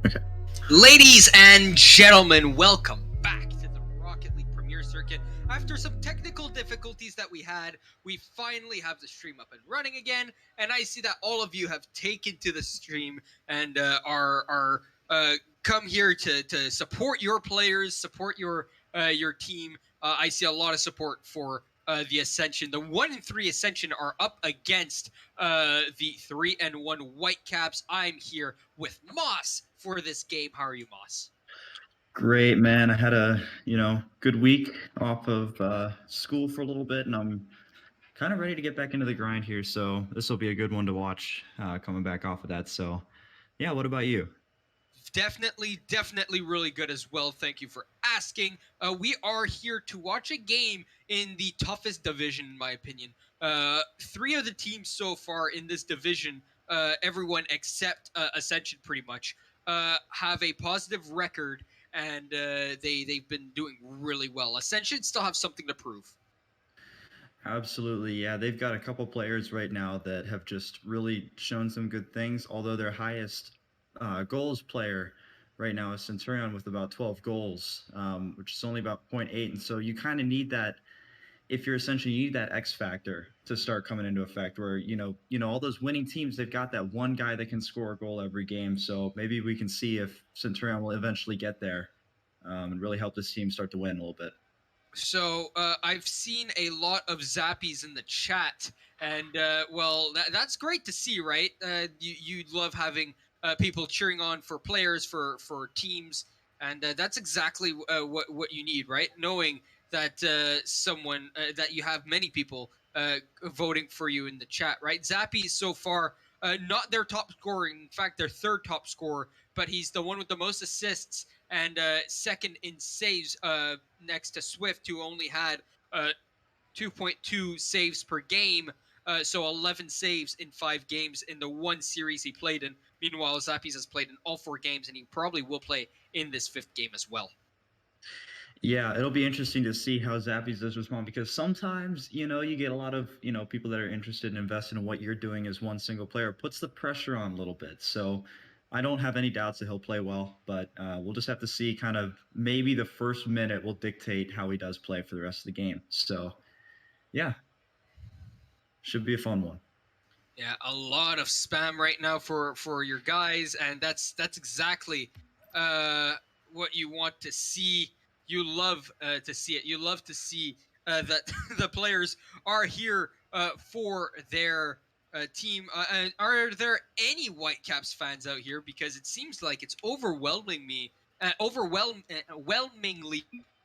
Okay. Ladies and gentlemen, welcome back to the Rocket League Premier Circuit. After some technical difficulties that we had, we finally have the stream up and running again, and I see that all of you have taken to the stream and are come here to support your players, support your team. I see a lot of support for the Ascension. The 1 and 3 Ascension are up against the 3 and 1 Whitecaps. I'm here with Moss for this game. How are you, Moss? Great, man. I had a good week off of school for a little bit, and I'm kind of ready to get back into the grind here. So this will be a good one to watch coming back off of that. So yeah, what about you? Definitely really good as well. Thank you for asking. We are here to watch a game in the toughest division, in my opinion. Three of the teams so far in this division, everyone except Ascension pretty much, have a positive record, and they've been doing really well. Ascension still have something to prove. Absolutely, yeah. They've got a couple players right now that have just really shown some good things. Although their highest goals player right now is Centurion with about 12 goals, which is only about 0.8. And so you kind of need that if you're essentially you need that X factor to start coming into effect where all those winning teams, they've got that one guy that can score a goal every game. So maybe we can see if Centurion will eventually get there and really help this team start to win a little bit. So I've seen a lot of zappies in the chat, and that's great to see, right? You love having people cheering on for players, for teams, and that's exactly what you need, right? Knowing that someone that you have many people voting for you in the chat, right? Zappy so far not their top scorer, in fact, their third top scorer, but he's the one with the most assists and second in saves next to Swift, who only had 2.2 saves per game. So 11 saves in 5 games in the one series he played in. Meanwhile, Zappies has played in all 4 games, and he probably will play in this 5th game as well. Yeah, it'll be interesting to see how Zappies does respond because sometimes, you get a lot of, people that are interested in investing in what you're doing as one single player. It puts the pressure on a little bit. So I don't have any doubts that he'll play well, but we'll just have to see kind of maybe the first minute will dictate how he does play for the rest of the game. So yeah, should be a fun one. Yeah, a lot of spam right now for your guys, and that's exactly what you want to see. You love to see it. You love to see that the players are here for their team. And are there any Whitecaps fans out here? Because it seems like it's overwhelmingly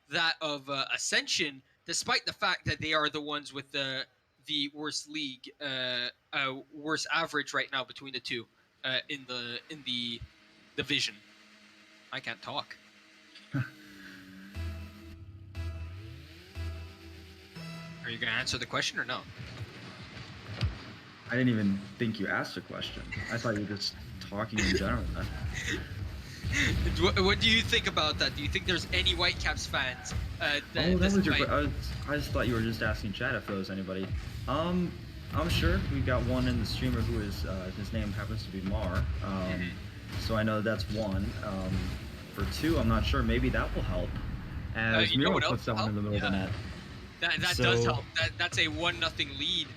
that of Ascension, despite the fact that they are the ones with the worst league, worst average right now between the two in the division. I can't talk. Are you gonna answer the question or no? I didn't even think you asked a question. I thought you were just talking in general. What do you think about that? Do you think there's any Whitecaps fans? That was your. I just thought you were just asking chat if there was anybody. I'm sure we got one in the streamer who is his name happens to be Mar. So I know that's one. For 2, I'm not sure. Maybe that will help. As Miro puts that one in the middle of the net. That does help. That's a 1-0 lead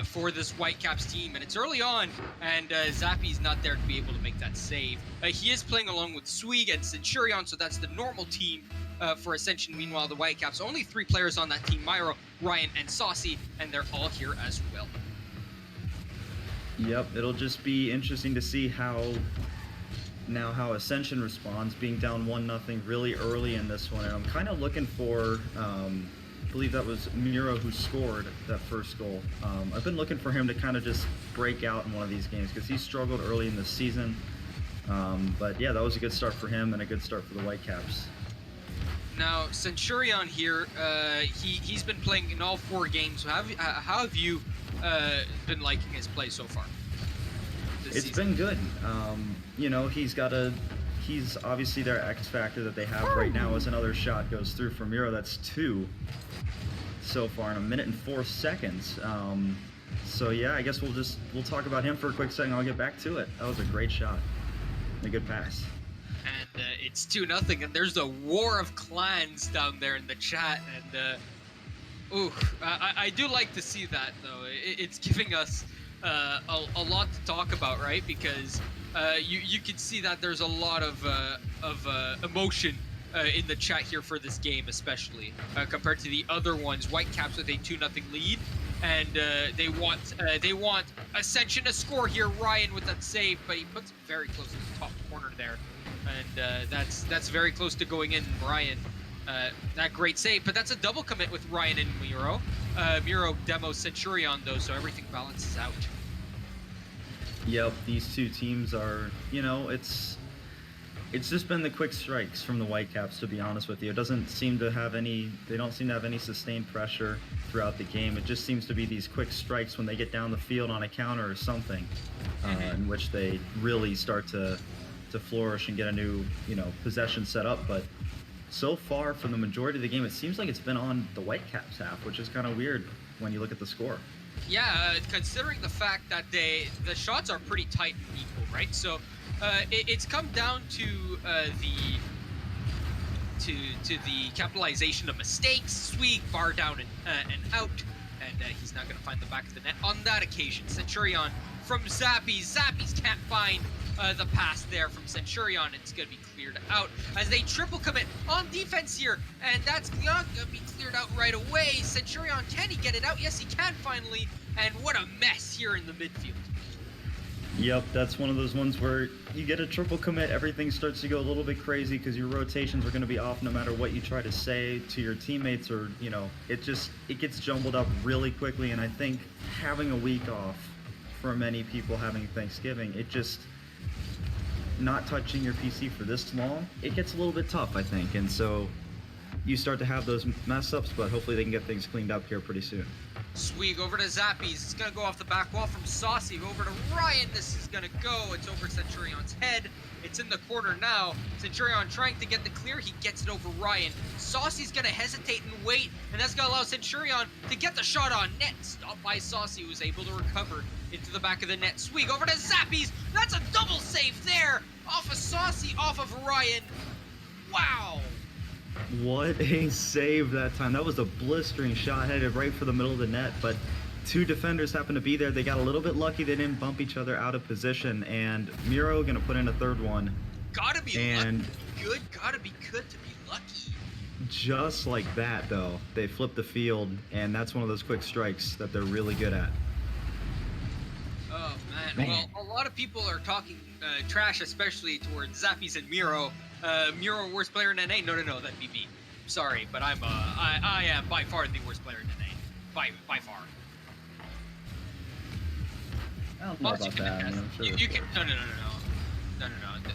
for this Whitecaps team, and it's early on, and Zappy's not there to be able to make that save. He is playing along with Swig and Centurion, so that's the normal team for Ascension. Meanwhile, the Whitecaps, only 3 players on that team: Myro, Ryan, and Saucy, and they're all here as well. Yep, it'll just be interesting to see how Ascension responds, being down 1-0 really early in this one, and I'm kind of looking for. I believe that was Miro who scored that first goal. I've been looking for him to kind of just break out in one of these games because he struggled early in the season. But yeah, that was a good start for him and a good start for the Whitecaps. Now, Centurion here, he's been playing in all 4 games. So how have you been liking his play so far? It's been good. He's obviously their X factor that they have right now. As another shot goes through for Miro, that's 2 so far in 1 minute and 4 seconds. So yeah, I guess we'll talk about him for a quick second. I'll get back to it. That was a great shot, a good pass. And it's 2-0, and there's a war of clans down there in the chat, and I do like to see that, though. It's giving us a lot to talk about, right? Because you can see that there's a lot of emotion in the chat here for this game, especially compared to the other ones. Whitecaps with a 2-0 lead, and they want Ascension to score here. Ryan with that save, but he puts it very close to the top corner there, and that's very close to going in. Ryan, that great save, but that's a double commit with Ryan and Miro. Miro demos Centurion though, so everything balances out. Yep, these two teams are, it's just been the quick strikes from the Whitecaps, to be honest with you. It doesn't seem to have any, they don't seem to have any sustained pressure throughout the game. It just seems to be these quick strikes when they get down the field on a counter or something, in which they really start to flourish and get a new, possession set up. But so far, for the majority of the game, it seems like it's been on the Whitecaps half, which is kind of weird when you look at the score. Yeah, considering the fact that the shots are pretty tight and equal, right? So it's come down to the capitalization of mistakes. Swig bar down and out, and he's not going to find the back of the net on that occasion. Centurion from Zappies. Zappies can't find the pass there from Centurion. It's going to be cleared out as they triple commit on defense here, and that's not going to be cleared out right away. Centurion, can he get it out? Yes, he can finally, and what a mess here in the midfield. Yep, that's one of those ones where you get a triple commit, everything starts to go a little bit crazy because your rotations are going to be off no matter what you try to say to your teammates, or, it gets jumbled up really quickly. And I think having a week off for many people having Thanksgiving, it just, not touching your PC for this long, it gets a little bit tough, I think. And so you start to have those mess ups, but hopefully they can get things cleaned up here pretty soon. Swig over to Zappies. It's going to go off the back wall from Saucy. Over to Ryan. This is going to go. It's over Centurion's head. It's in the corner now. Centurion trying to get the clear. He gets it over Ryan. Saucy's going to hesitate and wait, and that's going to allow Centurion to get the shot on net. Stopped by Saucy, who was able to recover into the back of the net. Swig over to Zappies. That's a double save there. Off of Saucy, off of Ryan. Wow. What a save that time. That was a blistering shot headed right for the middle of the net, but two defenders happened to be there. They got a little bit lucky. They didn't bump each other out of position, and Miro going to put in a third one. Gotta be lucky. Good. Gotta be good to be lucky. Just like that, though, they flipped the field, and that's one of those quick strikes that they're really good at. Oh, man. Well, a lot of people are talking trash, especially towards Zappies and Miro. Miro, worst player in NA? No, that'd be me. Sorry, but I am by far the worst player in NA. By far. I don't know about that. I mean, I'm sure you can, no.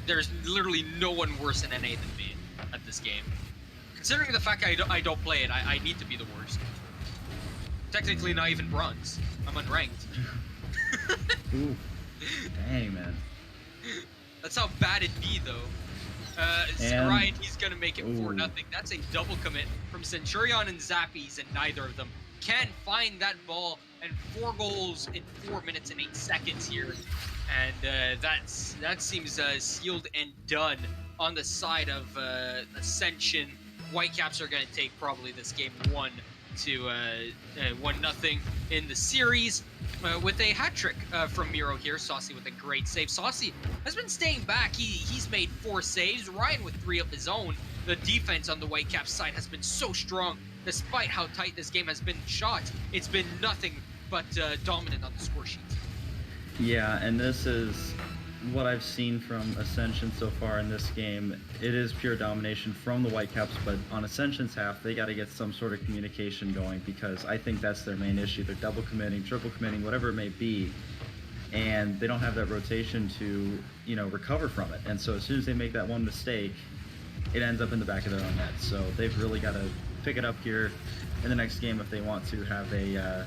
There's literally no one worse in NA than me at this game. Considering the fact I don't play it, I need to be the worst. Technically, not even bronze. I'm unranked. Ooh. Dang, man. That's how bad it'd be, though. Ryan, he's gonna make it 4-0. That's a double commit from Centurion and Zappies, and neither of them can find that ball. And 4 goals in 4 minutes and 8 seconds here, and that seems sealed and done on the side of Ascension. Whitecaps are gonna take probably this game 1-0 in the series. With a hat trick from Miro here. Saucy with a great save. Saucy has been staying back. He's made 4 saves. Ryan with 3 of his own. The defense on the Whitecaps side has been so strong. Despite how tight this game has been shot, it's been nothing but dominant on the score sheet. Yeah, and this is what I've seen from Ascension so far in this game. It is pure domination from the Whitecaps, but on Ascension's half, they got to get some sort of communication going, because I think that's their main issue. They're double committing, triple committing, whatever it may be, and they don't have that rotation to, recover from it. And so as soon as they make that one mistake, it ends up in the back of their own net. So they've really got to pick it up here in the next game if they want to have a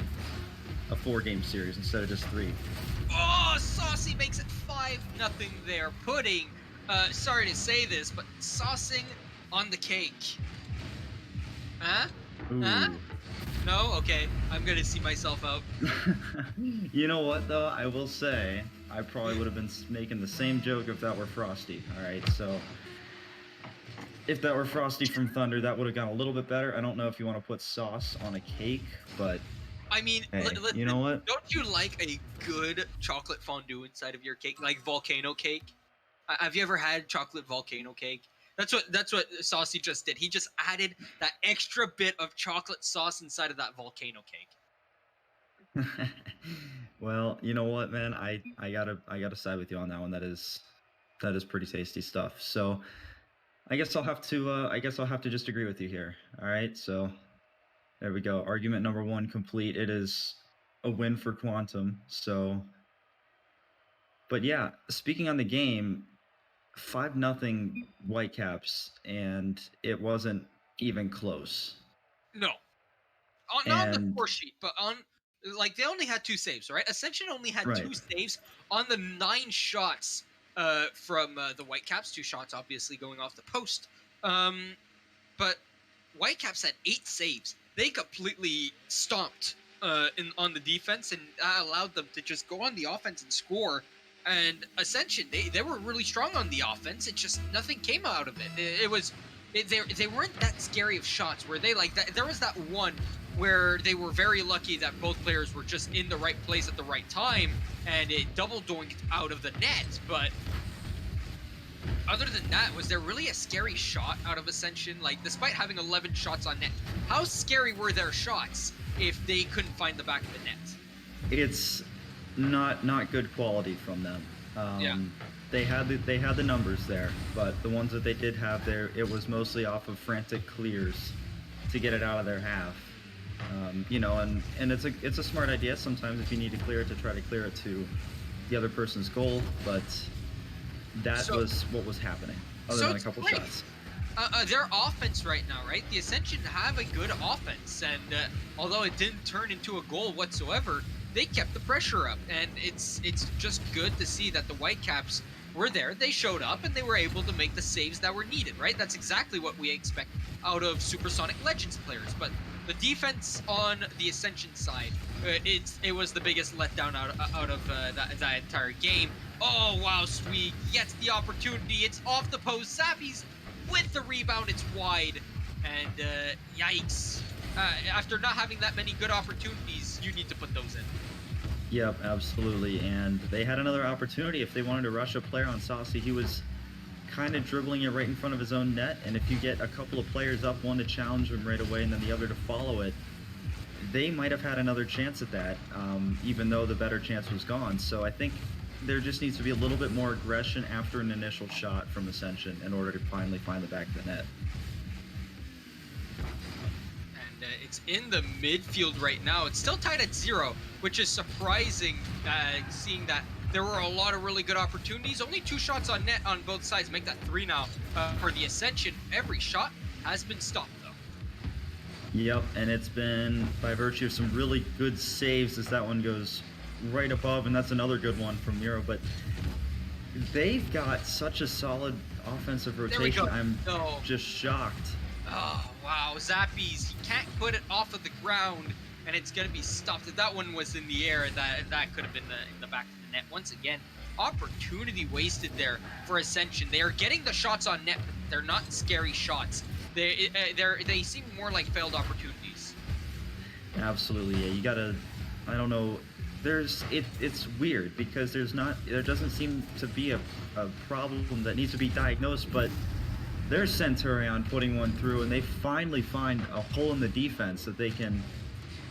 4-game series instead of just 3. Oh, Saucy makes it 5-0 there, putting, sorry to say this, but saucing on the cake. Huh? Ooh. Huh? No? Okay, I'm gonna see myself out. You know what, though? I will say, I probably would have been making the same joke if that were Frosty, alright? So, If that were Frosty from Thunder, that would have gone a little bit better. I don't know if you want to put sauce on a cake, but I mean, hey, you know listen, what? don't you like a good chocolate fondue inside of your cake, like volcano cake? Have you ever had chocolate volcano cake? That's what Saucy just did. He just added that extra bit of chocolate sauce inside of that volcano cake. Well, you know what, man? I gotta side with you on that one. That is pretty tasty stuff. So I guess I'll have to just agree with you here. All right. So there we go. Argument number one complete. It is a win for Quantum. So, but yeah, speaking on the game, 5-0 Whitecaps, and it wasn't even close. No, not on the And score sheet, but on like they only had 2 saves, right? Ascension only had right, 2 saves on the 9 shots from the Whitecaps. 2 shots, obviously, going off the post. But Whitecaps had 8 saves. They completely stomped on the defense, and allowed them to just go on the offense and score. And Ascension, they were really strong on the offense. It just nothing came out of it. They weren't that scary of shots. Where they like that? There was that one where they were very lucky that both players were just in the right place at the right time, and it double doinked out of the net. But other than that, was there really a scary shot out of Ascension? Like, despite having 11 shots on net, how scary were their shots if they couldn't find the back of the net? it's not good quality from them. Yeah. They had the numbers there, but the ones that they did have there, it was mostly off of frantic clears to get it out of their half. And it's a smart idea sometimes if you need to clear it to try to clear it to the other person's goal, but that So, was what was happening, other so than a it's couple like shots. their offense right now, right? The Ascension have a good offense, and although it didn't turn into a goal whatsoever, they kept the pressure up, and it's just good to see that the Whitecaps were there. They showed up, and they were able to make the saves that were needed, right? That's exactly what we expect out of Supersonic Legends players. But the defense on the Ascension side, it was the biggest letdown out of that entire game. Oh wow, Sweet gets the opportunity. It's off the post. Zappies with the rebound. It's wide, and yikes! After not having that many good opportunities, you need to put those in. Yep, absolutely. And they had another opportunity if they wanted to rush a player on Saucy. He was kind of dribbling it right in front of his own net. And if you get a couple of players up, one to challenge him right away and then the other to follow it, they might have had another chance at that, even though the better chance was gone. So I think there just needs to be a little bit more aggression after an initial shot from Ascension in order to finally find the back of the net. And it's in the midfield right now. It's still tied at 0, which is surprising, seeing that there were a lot of really good opportunities. Only 2 shots on net on both sides, make that 3 now for the Ascension. Every shot has been stopped, though. Yep, and it's been by virtue of some really good saves as that one goes right above, and that's another good one from Miro. But they've got such a solid offensive There we rotation. go. I'm No. just shocked. Oh, wow. Zappies, he can't put it off of the ground, and it's going to be stopped. If that one was in the air, that could have been in the back of the net. Once again, opportunity wasted there for Ascension. They are getting the shots on net, but they're not scary shots. They seem more like failed opportunities. Absolutely, yeah. You gotta. I don't know. It's weird because there doesn't seem to be a problem that needs to be diagnosed, but there's Centurion putting one through, and they finally find a hole in the defense that they can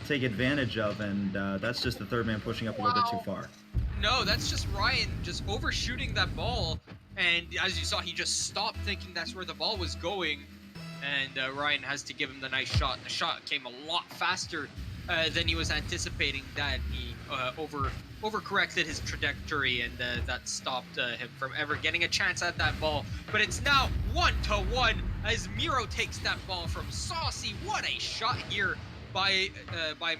take advantage of, and that's just the third man pushing up a little bit too Wow. far. No, that's just Ryan just overshooting that ball, and as you saw, he just stopped thinking that's where the ball was going, and Ryan has to give him the nice shot. The shot came a lot faster than he was anticipating. That he overcorrected his trajectory, and that stopped him from ever getting a chance at that ball. But it's now 1-1 as Miro takes that ball from Saucy. What a shot here by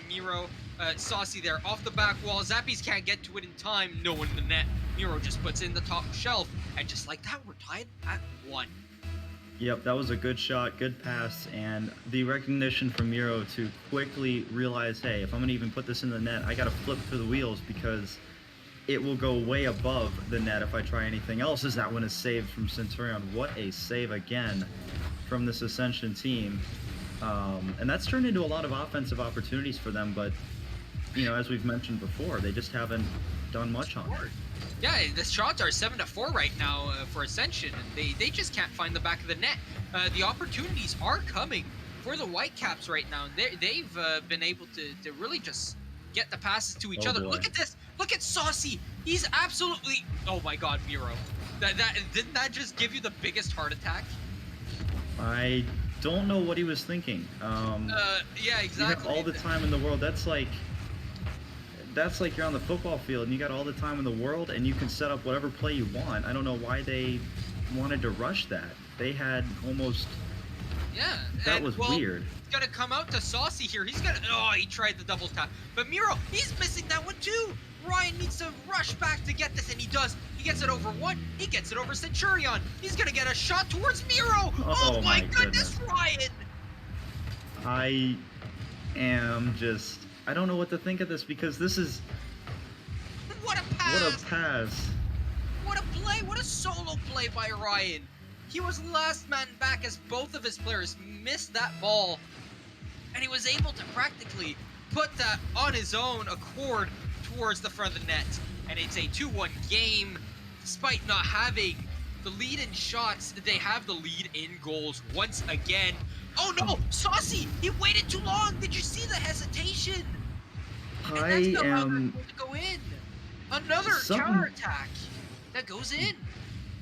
Miro. Saucy there off the back wall. Zappies can't get to it in time. No one in the net. Miro just puts in the top shelf, and just like that, we're tied at 1. Yep, that was a good shot, good pass, and the recognition from Miro to quickly realize, hey, if I'm going to even put this in the net, I got to flip through the wheels because it will go way above the net if I try anything else, as that one is saved from Centurion. What a save again. from this Ascension team. And that's turned into a lot of offensive opportunities for them, but as we've mentioned before, they just haven't done much on it. Yeah, the shots are 7-4 right now for Ascension, and they just can't find the back of the net. The opportunities are coming for the Whitecaps right now, and they've been able to really just get the passes to each other. Boy. Look at this! Look at Saucy! He's absolutely... Oh my god, Miro. Didn't that just give you the biggest heart attack? I don't know what he was thinking. Yeah, exactly. You have all the time in the world. That's like you're on the football field and you got all the time in the world and you can set up whatever play you want. I don't know why they wanted to rush that. They had almost... Yeah. That was weird. He's gonna come out to Saucy here. He's gonna... Oh, he tried the double tap. But Miro, he's missing that one too. Ryan needs to rush back to get this, and he does. He gets it over one. He gets it over Centurion. He's gonna get a shot towards Miro. Oh my goodness, Ryan. I am just... I don't know what to think of this because this is... What a pass! What a pass! What a play! What a solo play by Ryan! He was last man back as both of his players missed that ball, and he was able to practically put that on his own accord towards the front of the net. And it's a 2-1 game, despite not having the lead in shots. They have the lead in goals once again. Oh no! Saucy! He waited too long! Did you see the hesitation? And that's not how they're going to go in. Another counterattack that goes in.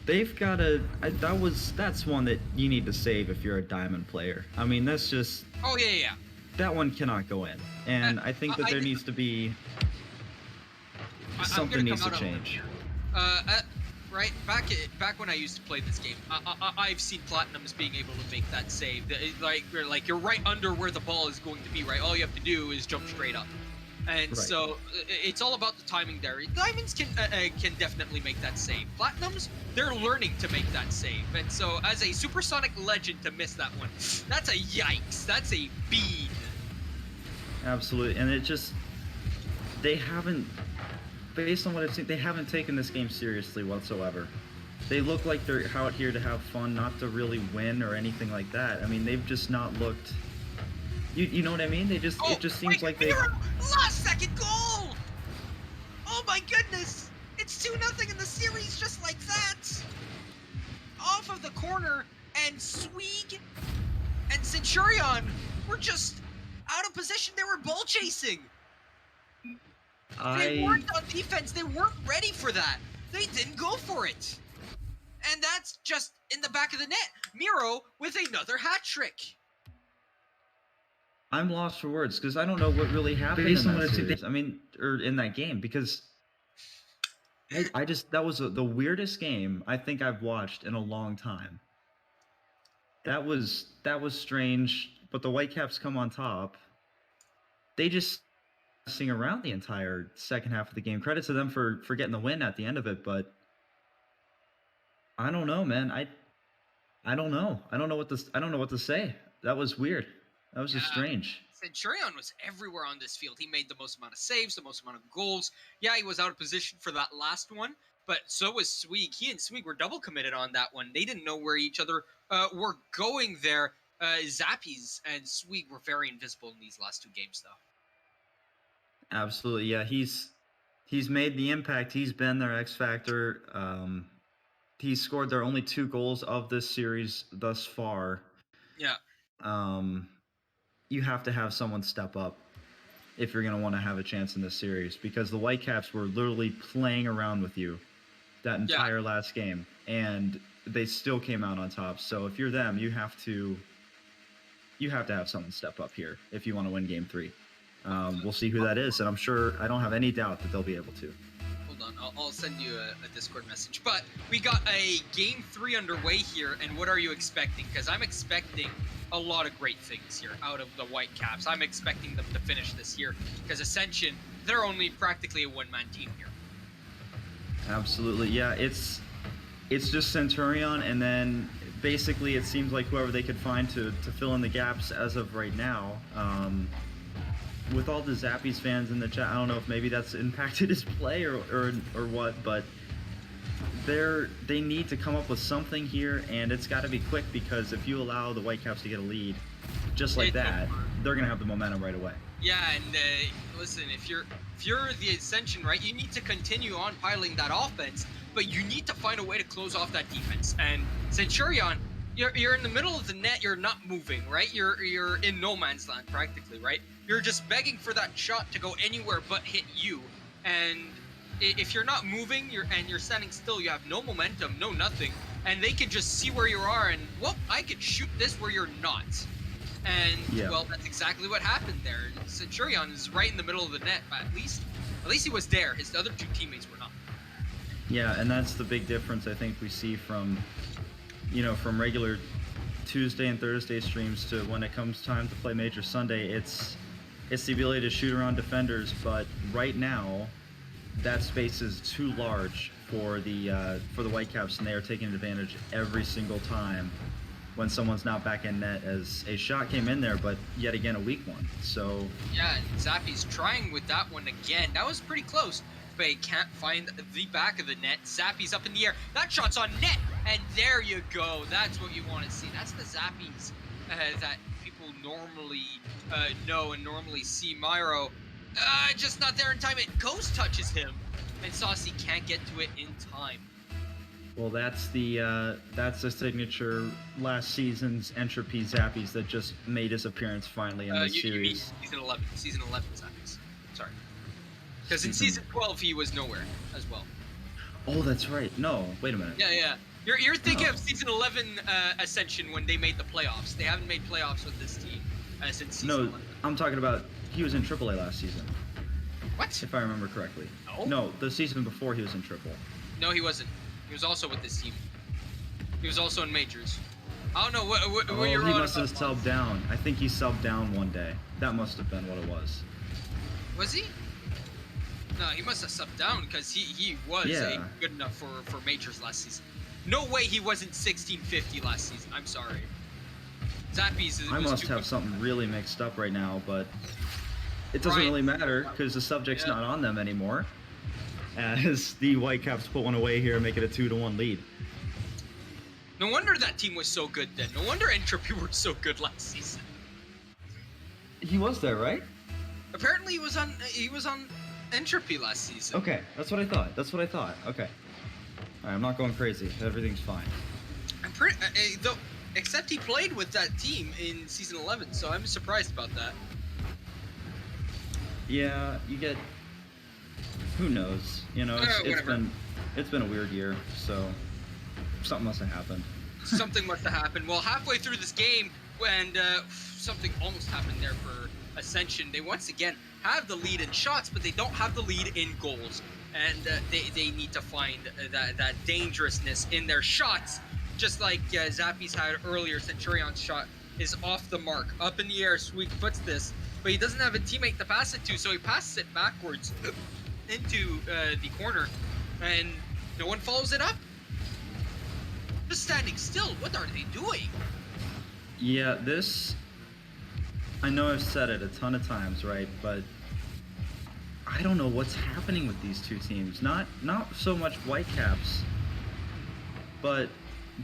They've got to... That's one that you need to save if you're a diamond player. I mean, that's just... Oh, yeah. That one cannot go in. And I think that there needs to be... Something needs to change. Right, back when I used to play this game, I've seen Platinums being able to make that save. Like you're right under where the ball is going to be, right? All you have to do is jump straight up. And so it's all about the timing there. Diamonds can definitely make that save. Platinums, they're learning to make that save. And so as a supersonic legend to miss that one, that's a yikes. That's a bead. Absolutely. And it just... They haven't... Based on what I've seen, they haven't taken this game seriously whatsoever. They look like they're out here to have fun, not to really win or anything like that. I mean, they've just not looked... You know what I mean? It just seems like they... Last second goal! Oh my goodness! It's 2-0 in the series just like that! Off of the corner, and Swig and Centurion were just out of position. They were ball chasing. They weren't on defense. They weren't ready for that. They didn't go for it. And that's just in the back of the net. Miro with another hat trick. I'm lost for words because I don't know what really happened in that series. I mean, or in that game, because I just... That was the weirdest game I think I've watched in a long time. That was strange, but the Whitecaps come on top. They just... messing around the entire second half of the game. Credit to them for getting the win at the end of it, but I don't know, man. I don't know. I don't know what to say. That was weird. That was just strange. Centurion was everywhere on this field. He made the most amount of saves, the most amount of goals. Yeah, he was out of position for that last one, but so was Swig. He and Swig were double committed on that one. They didn't know where each other were going there. Zappies and Swig were very invisible in these last two games, though. Absolutely, yeah. He's made the impact. He's been their X factor. He's scored their only 2 goals of this series thus far. Yeah. You have to have someone step up if you're going to want to have a chance in this series, because the Whitecaps were literally playing around with you that entire last game, and they still came out on top. So if you're them, you have to have someone step up here if you want to win Game 3. We'll see who that is, and I'm sure, I don't have any doubt that they'll be able to. Hold on, I'll send you a Discord message. But we got a Game 3 underway here, and what are you expecting? Because I'm expecting a lot of great things here out of the Whitecaps. I'm expecting them to finish this year, because Ascension, they're only practically a one-man team here. Absolutely, yeah. It's just Centurion, and then basically it seems like whoever they could find to fill in the gaps as of right now. With all the Zappies fans in the chat, I don't know if maybe that's impacted his play or what, but they need to come up with something here, and it's got to be quick, because if you allow the Whitecaps to get a lead just like that, they're gonna have the momentum right away. Yeah, and listen, if you're the Ascension, right, you need to continue on piling that offense, but you need to find a way to close off that defense. And Centurion, you're in the middle of the net, you're not moving, right? You're in no man's land practically, right? You're just begging for that shot to go anywhere but hit you. And if you're not moving, you're standing still, you have no momentum, no nothing, and they can just see where you are, and well, I could shoot this where you're not. And well, that's exactly what happened there. Centurion is right in the middle of the net, but at least he was there. His other two teammates were not. Yeah, and that's the big difference I think we see from, from regular Tuesday and Thursday streams to when it comes time to play Major Sunday. It's the ability to shoot around defenders, but right now, that space is too large for the Whitecaps, and they are taking advantage every single time when someone's not back in net, as a shot came in there, but yet again a weak one. So yeah, and Zappy's trying with that one again. That was pretty close, but he can't find the back of the net. Zappy's up in the air. That shot's on net, and there you go. That's what you want to see. That's the Zappies that people normally know and normally see. Myro just not there in time. It ghost touches him, and Saucy can't get to it in time. Well, that's the signature last season's Entropy Zappies that just made his appearance finally in this series. You mean season 11 Zappies. Sorry. Because in season 12 he was nowhere as well. Oh, that's right. No, wait a minute. Yeah. You're thinking of season 11 Ascension when they made the playoffs. They haven't made playoffs with this team since season 11. I'm talking about he was in AAA last season. What? If I remember correctly. No. No, the season before he was in Triple. No, he wasn't. He was also with this team. He was also in majors. I don't know what you're on. He must have subbed down. I think he subbed down one day. That must have been what it was. Was he? No, he must have subbed down because he was good enough for majors last season. No way he wasn't 1650 last season. I'm sorry. Zappies. I must have something really mixed up right now, but it doesn't really matter because the subject's not on them anymore. As the Whitecaps put one away here and make it a 2-1 lead. No wonder that team was so good then. No wonder Entropy were so good last season. He was there, right? Apparently he was on Entropy last season. Okay, that's what I thought. Okay. Alright, I'm not going crazy. Everything's fine. I'm pretty though, except he played with that team in season 11, so I'm surprised about that. Yeah, you get. Who knows? It's been a weird year, so something must have happened. Something must have happened. Well, halfway through this game, and something almost happened there for Ascension. They once again have the lead in shots, but they don't have the lead in goals, and they need to find that dangerousness in their shots, just like Zappies had earlier. Centurion's shot is off the mark, up in the air. Sweet puts this, but he doesn't have a teammate to pass it to, so he passes it backwards into the corner, and no one follows it up. Just standing still. What are they doing? Yeah, I know I've said it a ton of times, right? But I don't know what's happening with these two teams. Not so much Whitecaps, but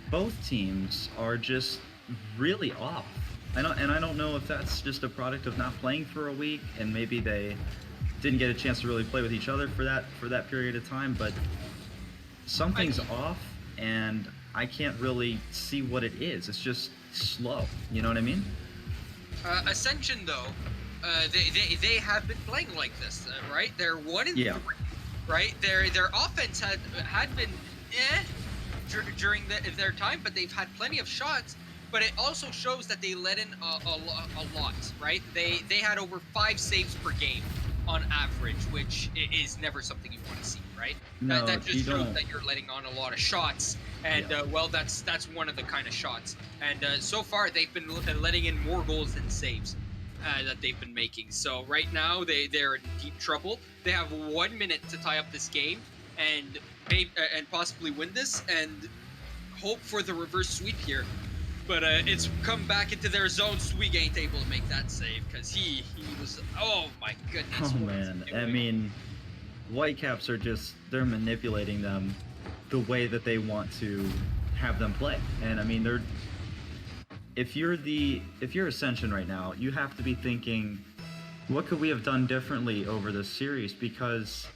both teams are just really off. I don't know if that's just a product of not playing for a week, and maybe they didn't get a chance to really play with each other for that period of time, but something's off, and I can't really see what it is. It's just slow. You know what I mean? Ascension, though, they have been playing like this, right? They're 1-3, right? Their offense had been during their time, but they've had plenty of shots. But it also shows that they let in a lot, right? They had over 5 saves per game on average, which is never something you want to see, right? No, that just shows that you're letting on a lot of shots, and well, that's one of the kind of shots. And so far, they've been letting in more goals than saves that they've been making. So right now, they're in deep trouble. They have 1 minute to tie up this game and possibly win this and hope for the reverse sweep here. But it's come back into their zone. Swig ain't able to make that save because he was. Oh my goodness. Oh man, I mean, Whitecaps are they're manipulating them the way that they want to have them play. And I mean, they're if you're Ascension right now, you have to be thinking, what could we have done differently over this series? Because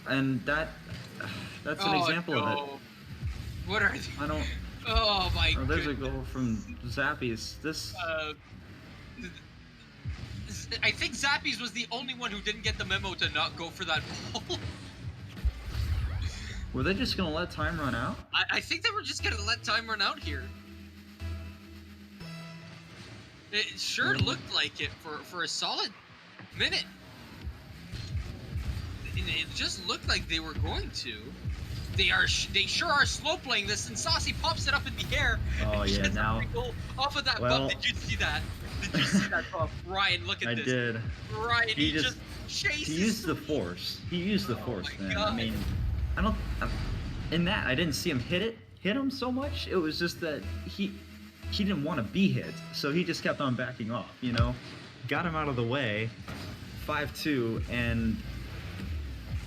and that's an Oh example of it. no! What are? I don't. Oh my Oh, there's a goodness! goal from Zappies. This Uh, I think Zappies was the only one who didn't get the memo to not go for that ball. were they just gonna let time run out? I think they were just gonna let time run out here. It sure looked like it for a solid minute. It just looked like they were going to. They sure are slow playing this, and Saucy pops it up in the air. Oh and yeah, gets a now. free goal off of that Well, bump. Did you see that? Did you see that bump? Ryan, look at I this. did. Ryan, he just He chases. used the force. He used the Oh force, my man. God. I mean, I don't. In that, I didn't see him hit him so much. It was just that he didn't want to be hit, so he just kept on backing off. You know, got him out of the way. 5-2, and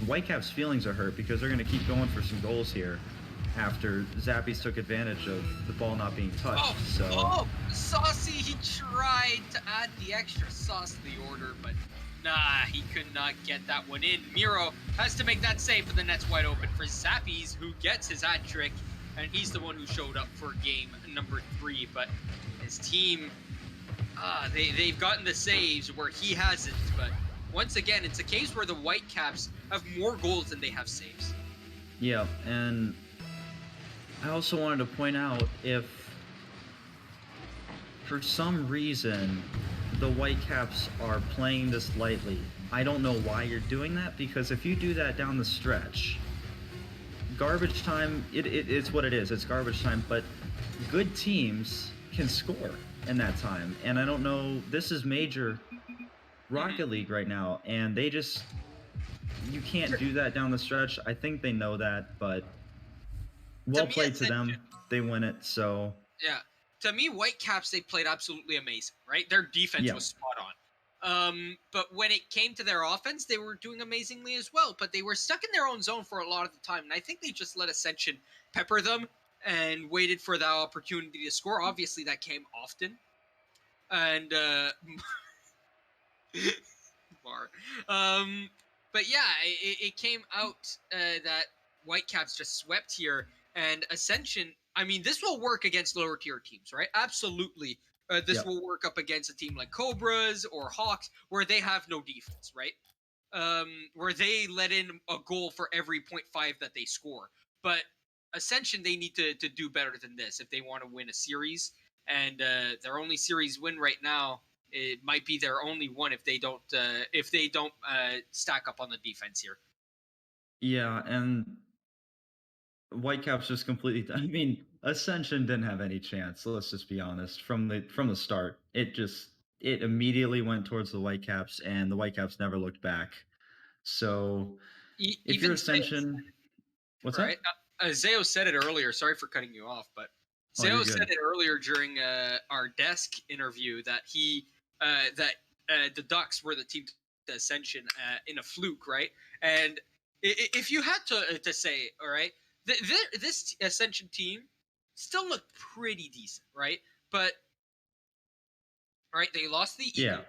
Whitecaps' feelings are hurt because they're going to keep going for some goals here after Zappies took advantage of the ball not being touched. Saucy, he tried to add the extra sauce to the order, but nah, he could not get that one in. Miro has to make that save, but the net's wide open for Zappies, who gets his hat trick, and he's the one who showed up for game number 3, but his team, they've gotten the saves where he hasn't, but once again, it's a case where the Whitecaps have more goals than they have saves. Yeah, and I also wanted to point out, if for some reason the Whitecaps are playing this lightly, I don't know why you're doing that, because if you do that down the stretch, garbage time, it's what it is. It's garbage time, but good teams can score in that time. And I don't know, this is major Rocket League right now, and you can't do that down the stretch. I think they know that, but well played to them. They win it, so yeah. To me, Whitecaps, they played absolutely amazing, right? Their defense was spot on. But when it came to their offense, they were doing amazingly as well. But they were stuck in their own zone for a lot of the time. And I think they just let Ascension pepper them and waited for that opportunity to score. Obviously, that came often. And, but yeah, it came out that Whitecaps just swept here. And Ascension, I mean, this will work against lower tier teams, right? Absolutely. This will work up against a team like Cobras or Hawks, where they have no defense, right? Where they let in a goal for every 0.5 that they score. But Ascension, they need to do better than this if they want to win a series. And their only series win right now, it might be their only one if they don't stack up on the defense here. Yeah, and Whitecaps just completely. I mean, Ascension didn't have any chance. So let's just be honest. From the start, it immediately went towards the Whitecaps, and the Whitecaps never looked back. So if you're Even Ascension, what's right? that? Zeo said it earlier. Sorry for cutting you off, but Oh, you're Zeo good. said it earlier during our desk interview that the Ducks were the team to Ascension in a fluke, right? And if you had to say, all right, this Ascension team still looked pretty decent, right? But right, they lost the Eagles.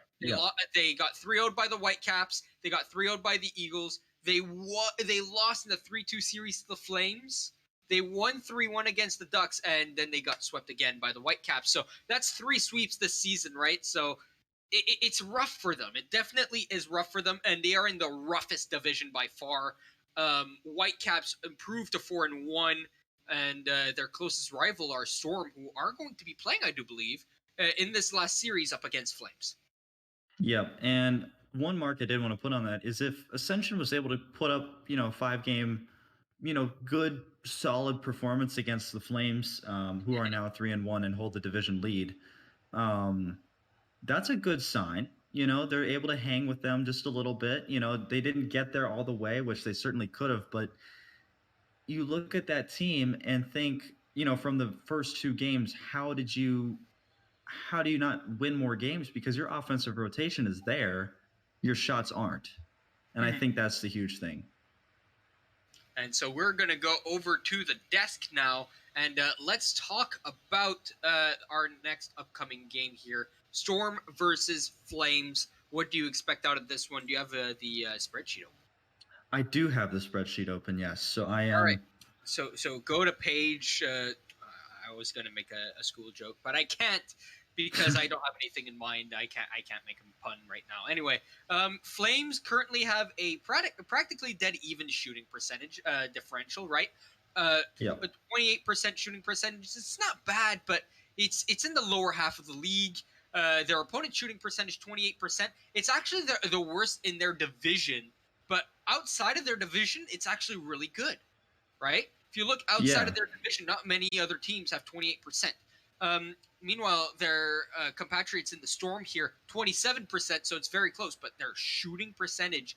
They got 3-0'd by the Whitecaps. They got 3-0'd by the Eagles. They lost in the 3-2 series to the Flames. They won 3-1 against the Ducks, and then they got swept again by the Whitecaps. So that's 3 sweeps this season, right? So it's rough for them. It definitely is rough for them, and they are in the roughest division by far. Whitecaps improved to 4-1, and their closest rival are Storm, who are going to be playing, I do believe, in this last series up against Flames. Yep. And one mark I did want to put on that is if Ascension was able to put up, 5-game, good, solid performance against the Flames, who are now 3-1 and hold the division lead. That's a good sign. They're able to hang with them just a little bit. They didn't get there all the way, which they certainly could have, but you look at that team and think, from the first 2 games, how do you not win more games? Because your offensive rotation is there, your shots aren't. And I think that's the huge thing. And so we're going to go over to the desk now, and let's talk about our next upcoming game here, Storm versus Flames. What do you expect out of this one? Do you have the spreadsheet open? I do have the spreadsheet open, yes. So I All right. am. So go to page. I was gonna make a school joke, but I can't because I don't have anything in mind. I can't make a pun right now. Anyway, Flames currently have a practically dead even shooting percentage differential, right? Yeah. A 28% shooting percentage. It's not bad, but it's in the lower half of the league. Their opponent shooting percentage 28%. It's actually the worst in their division, but outside of their division, it's actually really good, right? If you look outside Yeah. of their division, not many other teams have 28%. Meanwhile, their compatriots in the Storm here, 27%, so it's very close, but their shooting percentage